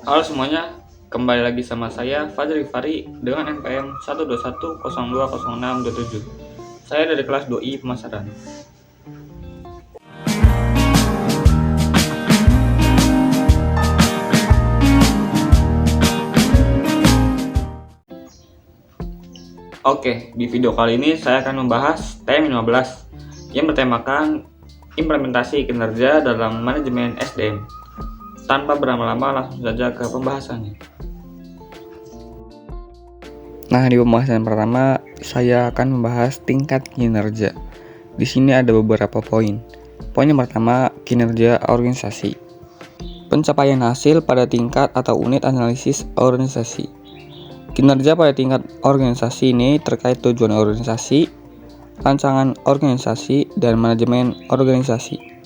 Halo semuanya, kembali lagi sama saya Fajri Fari dengan NPM 121020627. Saya dari kelas 2I Pemasaran. Oke, di video kali ini saya akan membahas TM15 yang bertemakan implementasi kinerja dalam manajemen SDM. Tanpa berlama-lama, langsung saja ke pembahasannya. Nah, di pembahasan pertama saya akan membahas tingkat kinerja. Di sini ada beberapa poin. Poin yang pertama, kinerja organisasi. Pencapaian hasil pada tingkat atau unit analisis organisasi. Kinerja pada tingkat organisasi ini terkait tujuan organisasi, rancangan organisasi, dan manajemen organisasi.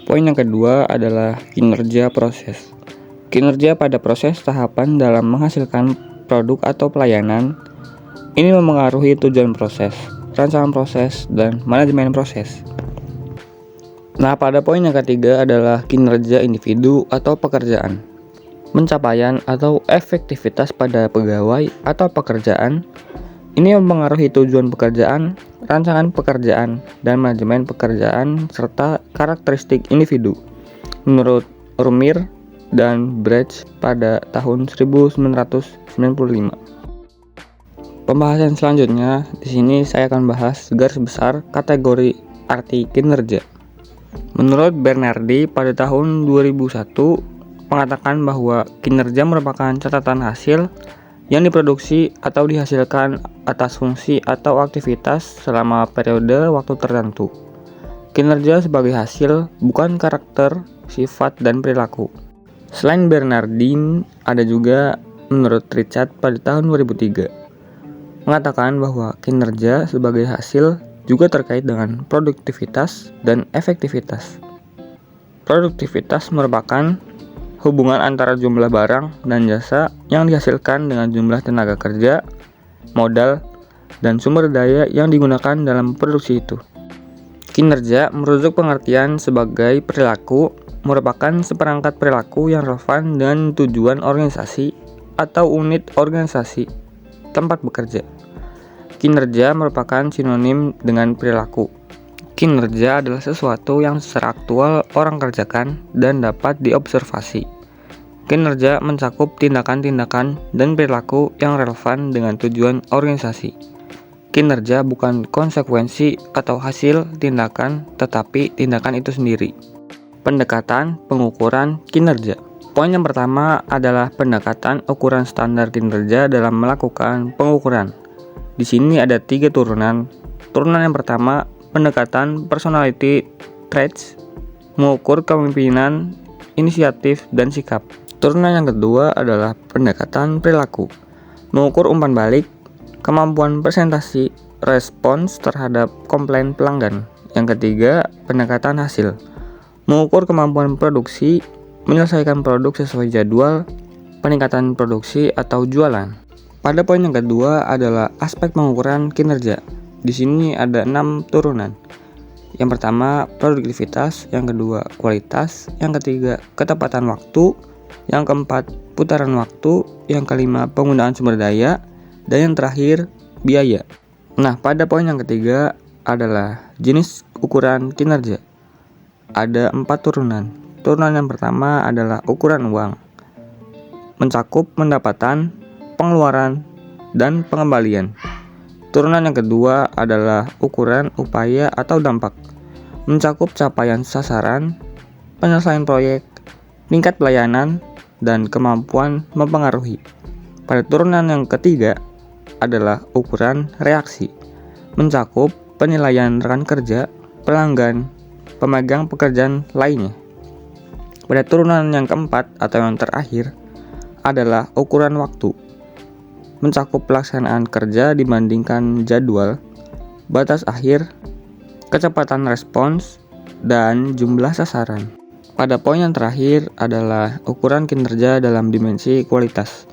Poin yang kedua adalah kinerja proses. Kinerja pada proses tahapan dalam menghasilkan produk atau pelayanan. Ini memengaruhi tujuan proses, rancangan proses, dan manajemen proses. Nah, pada poin yang ketiga adalah kinerja individu atau pekerjaan. Pencapaian atau efektivitas pada pegawai atau pekerjaan. Ini mempengaruhi tujuan pekerjaan, rancangan pekerjaan, dan manajemen pekerjaan, serta karakteristik individu. Menurut Rumir dan Brecht pada tahun 1995. Pembahasan selanjutnya, di sini saya akan bahas garis besar kategori arti kinerja. Menurut Bernardi pada tahun 2001 mengatakan bahwa kinerja merupakan catatan hasil yang diproduksi atau dihasilkan atas fungsi atau aktivitas selama periode waktu tertentu. Kinerja sebagai hasil, bukan karakter, sifat, dan perilaku. Selain Bernardin, ada juga menurut Richard pada tahun 2003 mengatakan bahwa kinerja sebagai hasil juga terkait dengan produktivitas dan efektivitas. Produktivitas merupakan hubungan antara jumlah barang dan jasa yang dihasilkan dengan jumlah tenaga kerja, modal, dan sumber daya yang digunakan dalam produksi itu. Kinerja merujuk pengertian sebagai perilaku merupakan seperangkat perilaku yang relevan dengan tujuan organisasi atau unit organisasi tempat bekerja. Kinerja merupakan sinonim dengan perilaku. Kinerja adalah sesuatu yang secara aktual orang kerjakan dan dapat diobservasi. Kinerja mencakup tindakan-tindakan dan perilaku yang relevan dengan tujuan organisasi. Kinerja bukan konsekuensi atau hasil tindakan, tetapi tindakan itu sendiri. Pendekatan pengukuran kinerja. Poin yang pertama adalah pendekatan ukuran standar kinerja dalam melakukan pengukuran. Di sini ada 3 turunan. Turunan yang pertama, pendekatan personality traits, mengukur kepemimpinan, inisiatif, dan sikap. Turunan yang kedua adalah pendekatan perilaku, mengukur umpan balik, kemampuan presentasi, respons terhadap komplain pelanggan. Yang ketiga, pendekatan hasil, mengukur kemampuan produksi, menyelesaikan produk sesuai jadwal, peningkatan produksi atau jualan. Pada poin yang kedua adalah aspek pengukuran kinerja. Di sini ada 6 turunan. Yang pertama, produktivitas, yang kedua, kualitas, yang ketiga, ketepatan waktu, yang keempat, putaran waktu, yang kelima, penggunaan sumber daya, dan yang terakhir, biaya. Nah, pada poin yang ketiga adalah jenis ukuran kinerja. Ada 4 turunan. Turunan yang pertama adalah ukuran uang, mencakup pendapatan, pengeluaran, dan pengembalian. Turunan yang kedua adalah ukuran upaya atau dampak, mencakup capaian sasaran, penyelesaian proyek, tingkat pelayanan, dan kemampuan mempengaruhi. Pada turunan yang ketiga adalah ukuran reaksi, mencakup penilaian rekan kerja, pelanggan, pemegang pekerjaan lainnya. Pada turunan yang keempat atau yang terakhir adalah ukuran waktu, mencakup pelaksanaan kerja dibandingkan jadwal, batas akhir, kecepatan respons, dan jumlah sasaran. Pada poin yang terakhir adalah ukuran kinerja dalam dimensi kualitas.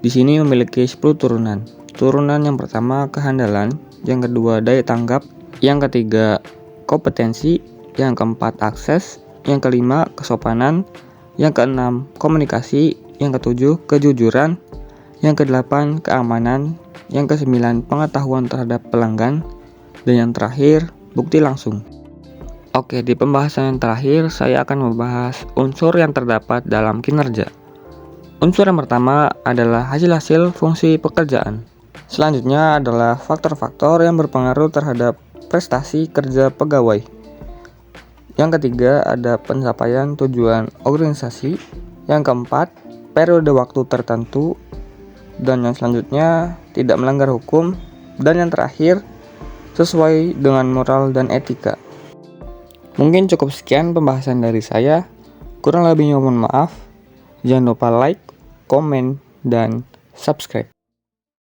Di sini memiliki 10 turunan. Turunan yang pertama kehandalan, yang kedua daya tanggap, yang ketiga kompetensi, yang keempat akses, yang kelima kesopanan, yang keenam komunikasi, Yang ketujuh, kejujuran. Yang kedelapan, keamanan. Yang kesembilan, pengetahuan terhadap pelanggan. Dan yang terakhir, bukti langsung. Oke, di pembahasan yang terakhir saya akan membahas unsur yang terdapat dalam kinerja. Unsur yang pertama adalah hasil-hasil fungsi pekerjaan. Selanjutnya adalah faktor-faktor yang berpengaruh terhadap prestasi kerja pegawai. Yang ketiga ada pencapaian tujuan organisasi. Yang keempat, periode waktu tertentu. Dan yang selanjutnya tidak melanggar hukum. Dan yang terakhir, sesuai dengan moral dan etika. Mungkin cukup sekian pembahasan dari saya. Kurang lebihnya mohon maaf. Jangan lupa like, komen, dan subscribe.